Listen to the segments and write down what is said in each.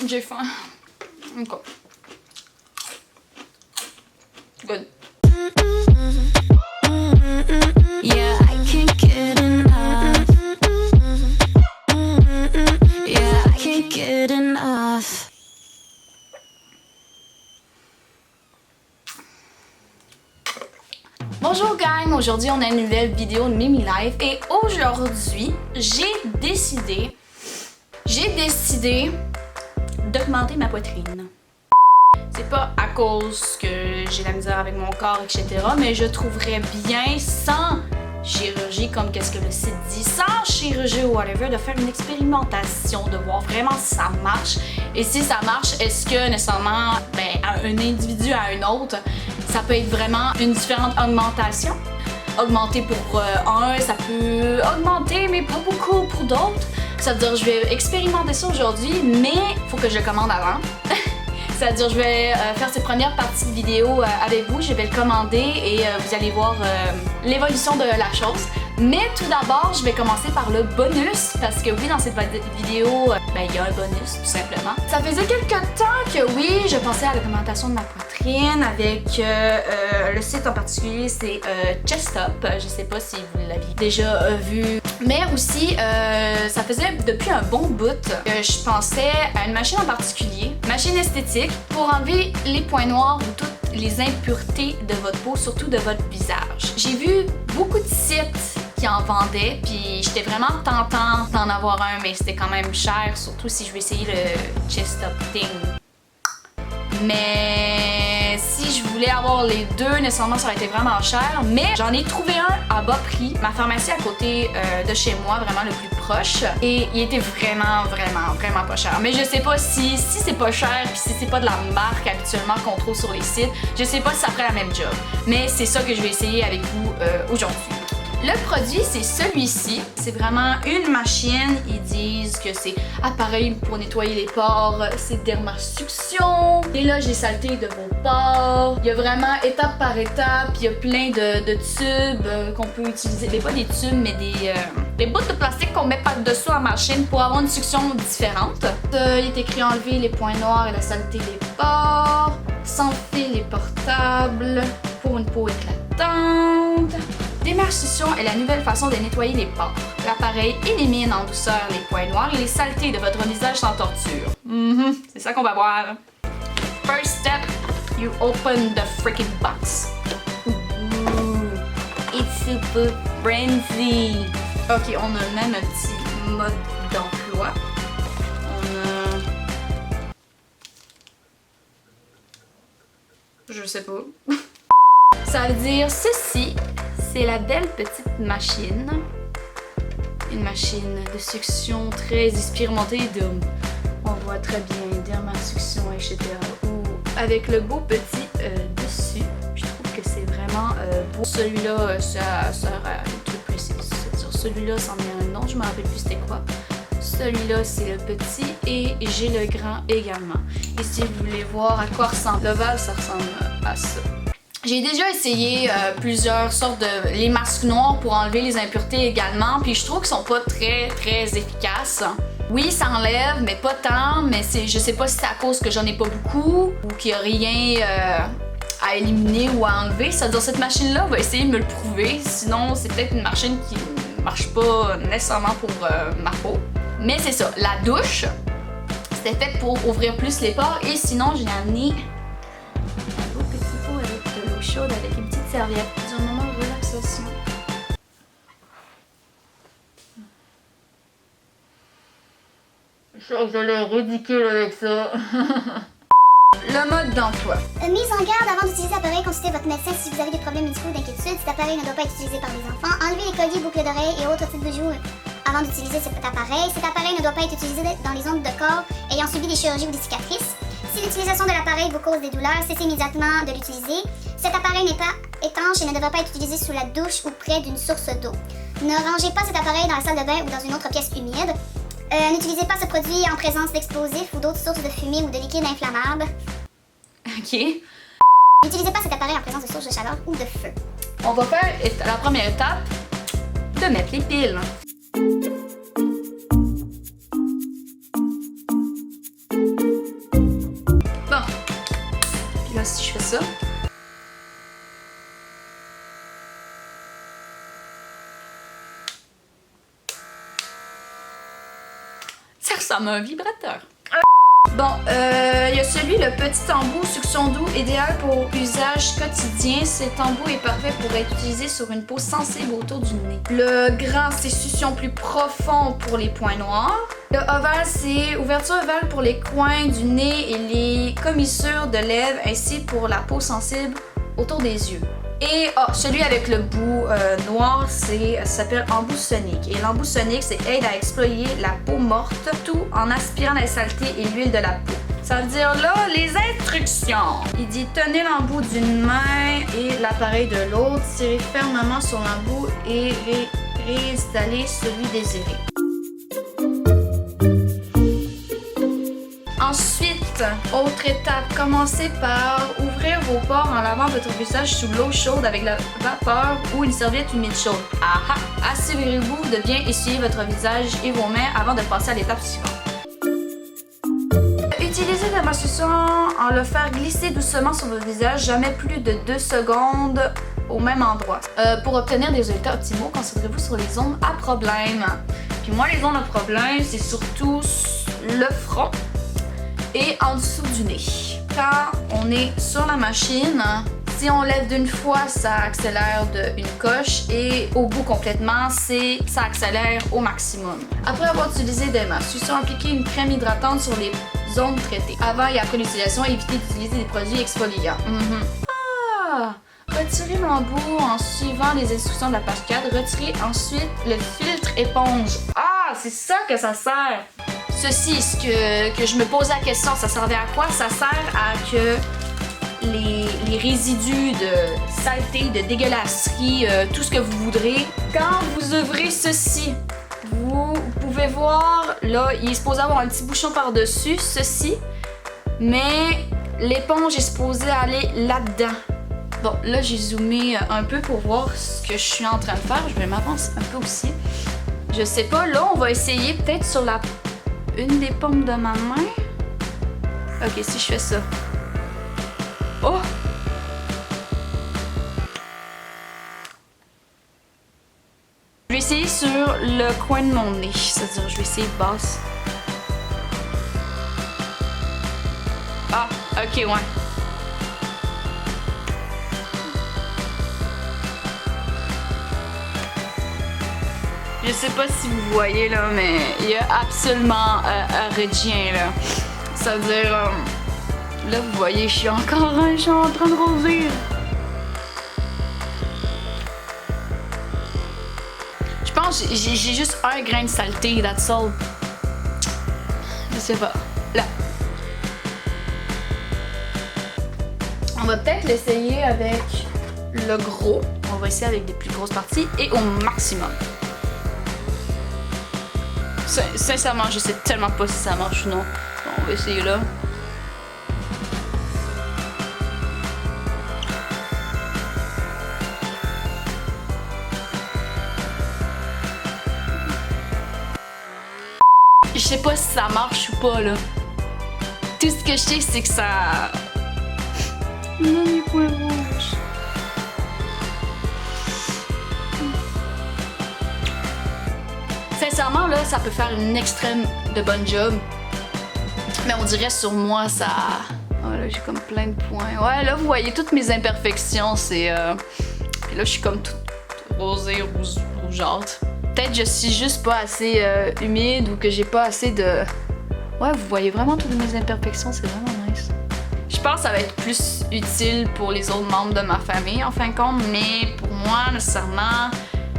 J'ai faim. Ok. Good. Yeah, I can't get enough. Yeah, I can't get enough. Bonjour gang, aujourd'hui on a une nouvelle vidéo de Mimi Life et aujourd'hui j'ai décidé d'augmenter ma poitrine. C'est pas à cause que j'ai la misère avec mon corps, etc. Mais je trouverais bien, sans chirurgie, comme qu'est-ce que le site dit, sans chirurgie ou whatever, de faire une expérimentation, de voir vraiment si ça marche. Et si ça marche, est-ce que nécessairement, un individu à un autre, ça peut être vraiment une différente augmentation? Augmenter pour un, ça peut augmenter, mais pas beaucoup pour d'autres. Ça veut dire que je vais expérimenter ça aujourd'hui, mais il faut que je le commande avant. C'est-à-dire je vais faire cette première partie de vidéo avec vous, je vais le commander et vous allez voir l'évolution de la chose. Mais tout d'abord, je vais commencer par le bonus, parce que oui, dans cette vidéo, il y a un bonus, tout simplement. Ça faisait quelques temps que oui, je pensais à l'augmentation de ma poitrine avec le site en particulier, c'est Chest Up. Je sais pas si vous l'aviez déjà vu. Mais aussi, ça faisait depuis un bon bout que je pensais à une machine en particulier, machine esthétique, pour enlever les points noirs ou toutes les impuretés de votre peau, surtout de votre visage. J'ai vu beaucoup de sites qui en vendaient, puis j'étais vraiment tentant d'en avoir un, mais c'était quand même cher, surtout si je veux essayer le Chest Up Thing. Mais si je voulais avoir les deux, nécessairement ça aurait été vraiment cher, mais j'en ai trouvé un à bas prix, ma pharmacie à côté de chez moi, vraiment le plus proche, et il était vraiment pas cher. Mais je sais pas si c'est pas cher, puis si c'est pas de la marque habituellement qu'on trouve sur les sites, je sais pas si ça ferait la même job. Mais c'est ça que je vais essayer avec vous aujourd'hui. Le produit, c'est celui-ci. C'est vraiment une machine. Ils disent que c'est appareil pour nettoyer les pores, c'est dermasuction, déloge les saletés de vos pores. Il y a vraiment étape par étape. Il y a plein de tubes qu'on peut utiliser. Mais pas des tubes, mais des bouts de plastique qu'on met par-dessus la machine pour avoir une succion différente. Il est écrit enlever les points noirs et la saleté des pores, sans fil et portable, pour une peau éclatante. Démarcation est la nouvelle façon de nettoyer les pores. L'appareil élimine en douceur les points noirs et les saletés de votre visage sans torture. C'est ça qu'on va voir. First step, you open the freaking box. Ooh, it's super frenzy. Ok, on a même un petit mode d'emploi. Je sais pas. Ça veut dire ceci. C'est la belle petite machine. Une machine de succion très expérimentée. On voit très bien dermasuction, etc. Ou avec le beau petit dessus. Je trouve que c'est vraiment beau. Celui-là, ça sert à un truc précis. Celui-là, c'en est un autre. Je me rappelle plus c'était quoi. Celui-là, c'est le petit et j'ai le grand également. Et si vous voulez voir à quoi ressemble l'ovale, ça ressemble à ça. J'ai déjà essayé plusieurs sortes de les masques noirs pour enlever les impuretés également, puis je trouve qu'ils sont pas très efficaces. Oui, ça enlève, mais pas tant, mais je sais pas si c'est à cause que j'en ai pas beaucoup ou qu'il y a rien à éliminer ou à enlever. Ça veut dire cette machine-là va essayer de me le prouver, sinon c'est peut-être une machine qui marche pas nécessairement pour ma peau. Mais c'est ça, la douche, c'était fait pour ouvrir plus les pores et sinon j'ai amené chaude avec une petite serviette pour un moment de relaxation. J'ai l'air ridicule avec ça. Le mode d'emploi. Mise en garde avant d'utiliser l'appareil, consultez votre médecin si vous avez des problèmes médicaux ou d'inquiétude. Cet appareil ne doit pas être utilisé par les enfants. Enlevez les colliers, boucles d'oreilles et autres types de bijoux avant d'utiliser cet appareil. Cet appareil ne doit pas être utilisé dans les zones de corps ayant subi des chirurgies ou des cicatrices. Si l'utilisation de l'appareil vous cause des douleurs, cessez immédiatement de l'utiliser. Cet appareil n'est pas étanche et ne devrait pas être utilisé sous la douche ou près d'une source d'eau. Ne rangez pas cet appareil dans la salle de bain ou dans une autre pièce humide. N'utilisez pas ce produit en présence d'explosifs ou d'autres sources de fumée ou de liquides inflammables. Ok. N'utilisez pas cet appareil en présence de sources de chaleur ou de feu. On va faire la première étape de mettre les piles. Ça met un vibrateur. Bon, il y a celui, le petit embout succion doux, idéal pour usage quotidien. Cet embout est parfait pour être utilisé sur une peau sensible autour du nez. Le grand, c'est succion plus profond pour les points noirs. Le ovale, c'est ouverture ovale pour les coins du nez et les commissures de lèvres, ainsi pour la peau sensible autour des yeux. Et celui avec le bout noir, ça s'appelle embout sonique. Et l'embout sonique, c'est aide à exploiter la peau morte, tout en aspirant la saleté et l'huile de la peau. Ça veut dire là, les instructions. Il dit tenez l'embout d'une main et l'appareil de l'autre, tirez fermement sur l'embout et réinstallez celui désiré. Ensuite, autre étape, commencez par ouvrir vos pores en lavant votre visage sous l'eau chaude avec la vapeur ou une serviette humide chaude. Aha! Assurez-vous de bien essuyer votre visage et vos mains avant de passer à l'étape suivante. Utilisez la masturbation en le faire glisser doucement sur votre visage, jamais plus de 2 secondes au même endroit. Pour obtenir des résultats optimaux, concentrez-vous sur les zones à problème. Puis moi, les zones à problème, c'est surtout le front et en dessous du nez. Quand on est sur la machine, si on lève d'une fois, ça accélère d'une coche et au bout complètement, ça accélère au maximum. Après avoir utilisé des masques, appliquez une crème hydratante sur les zones traitées. Avant et après l'utilisation, évitez d'utiliser des produits exfoliants. Retirez l'embout en suivant les instructions de la page 4. Retirez ensuite le filtre éponge. Ah, c'est ça que ça sert! Ceci, ce que je me posais la question, ça servait à quoi? Ça sert à que les résidus de saleté, de dégueulasserie, tout ce que vous voudrez, quand vous ouvrez ceci, vous pouvez voir, là, il est supposé avoir un petit bouchon par-dessus, ceci, mais l'éponge est supposée aller là-dedans. Bon, là, j'ai zoomé un peu pour voir ce que je suis en train de faire. Je vais m'avancer un peu aussi. Je sais pas, là, on va essayer peut-être sur une des paumes de ma main. Ok, si je fais ça. Oh! Je vais essayer sur le coin de mon nez. C'est-à-dire, je vais essayer de basse. Ah, ok, ouais. Je sais pas si vous voyez là, mais il y a absolument rien là. Ça veut dire, là vous voyez, je suis en train de rougir. Je pense que j'ai juste un grain de saleté, that's all. Je sais pas. Là. On va peut-être l'essayer avec le gros. On va essayer avec des plus grosses parties et au maximum. Sincèrement, je sais tellement pas si ça marche ou non. Bon, on va essayer là. Je sais pas si ça marche ou pas là. Tout ce que je sais, c'est que ça... Non, les points rouges. Sincèrement, là, ça peut faire une extrême de bonne job. Mais on dirait sur moi, ça... Oh là, j'ai comme plein de points. Ouais, là, vous voyez toutes mes imperfections. C'est... Puis là, je suis comme toute rosée, rougeâtre. Peut-être je suis juste pas assez humide ou que j'ai pas assez de... Ouais, vous voyez vraiment toutes mes imperfections. C'est vraiment nice. Je pense que ça va être plus utile pour les autres membres de ma famille, en fin de compte. Mais pour moi, nécessairement...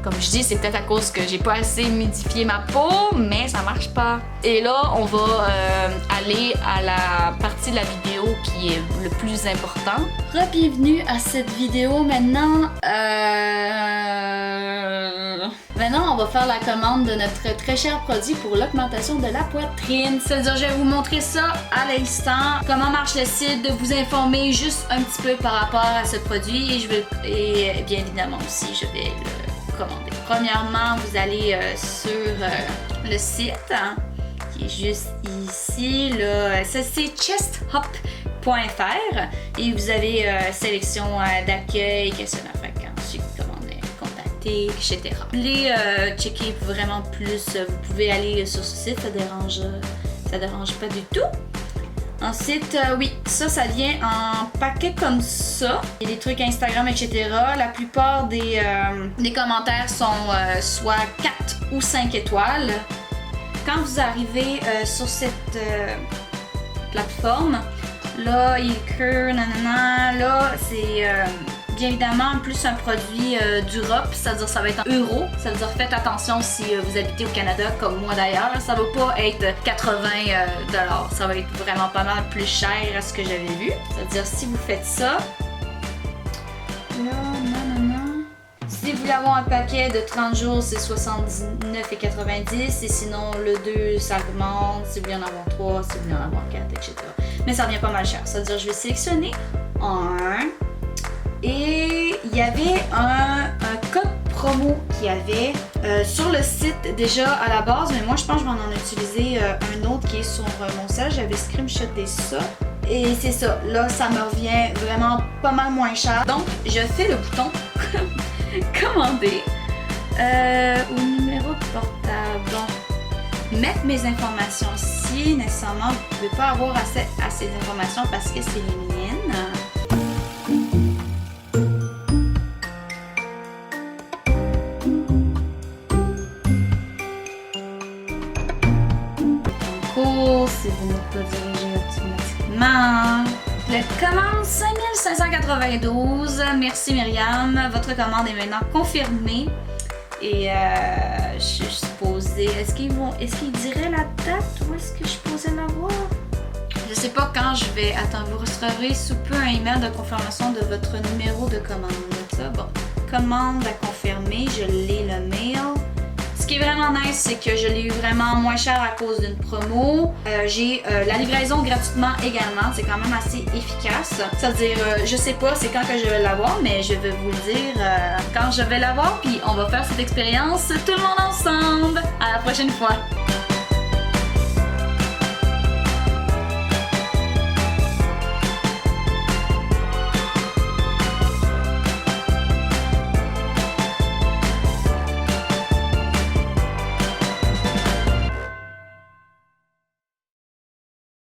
Comme je dis, c'est peut-être à cause que j'ai pas assez humidifié ma peau, mais ça marche pas. Et là, on va aller à la partie de la vidéo qui est le plus important. Bienvenue à cette vidéo. Maintenant, on va faire la commande de notre très cher produit pour l'augmentation de la poitrine. C'est-à-dire, je vais vous montrer ça à l'instant. Comment marche le site, de vous informer juste un petit peu par rapport à ce produit. Et bien évidemment aussi, je vais le commander. Premièrement, vous allez sur le site qui est juste ici. Là, ça c'est chesthop.fr et vous avez sélection d'accueil, questionnaire fréquent, contacter qualité, etc. Vous voulez checker vraiment plus, vous pouvez aller sur ce site, ça dérange pas du tout. Ensuite, oui, ça vient en paquet comme ça. Il y a des trucs Instagram, etc. La plupart des commentaires sont soit 4 ou 5 étoiles. Quand vous arrivez sur cette plateforme, là, il écrit nanana, là, c'est bien évidemment plus un produit d'Europe, c'est-à-dire ça va être en euros. Ça veut dire faites attention si vous habitez au Canada, comme moi d'ailleurs. Ça va pas être 80 $. Ça va être vraiment pas mal plus cher à ce que j'avais vu. C'est-à-dire si vous faites ça, là, nanana. Si vous voulez avoir un paquet de 30 jours, c'est 79,90 et sinon le 2, ça augmente. Si vous voulez en avoir 3, si vous voulez en avoir 4, etc. Mais ça revient pas mal cher. C'est-à-dire je vais sélectionner un. Et il y avait un code promo qu'il y avait sur le site déjà à la base, mais moi je pense que je vais en utiliser un autre qui est sur mon site. J'avais screenshoté ça. Et c'est ça, là ça me revient vraiment pas mal moins cher. Donc je fais le bouton commander au numéro de portable. Donc, mettre mes informations ici, nécessairement vous ne pouvez pas avoir accès à ces informations parce que c'est les miennes. Si vous n'êtes pas dirigé automatiquement. La commande 5592. Merci Myriam. Votre commande est maintenant confirmée. Et je suis supposée. Est-ce qu'ils diraient la date ou est-ce que je suis supposée l'avoir? Je sais pas quand je vais. Attends, vous recevrez sous peu un email de confirmation de votre numéro de commande. Ça, bon. Commande à confirmer. Je l'ai le mail. Ce qui est vraiment nice, c'est que je l'ai eu vraiment moins cher à cause d'une promo. J'ai la livraison gratuitement également. C'est quand même assez efficace. C'est-à-dire, je sais pas c'est quand que je vais l'avoir, mais je vais vous le dire quand je vais l'avoir. Puis on va faire cette expérience tout le monde ensemble. À la prochaine fois.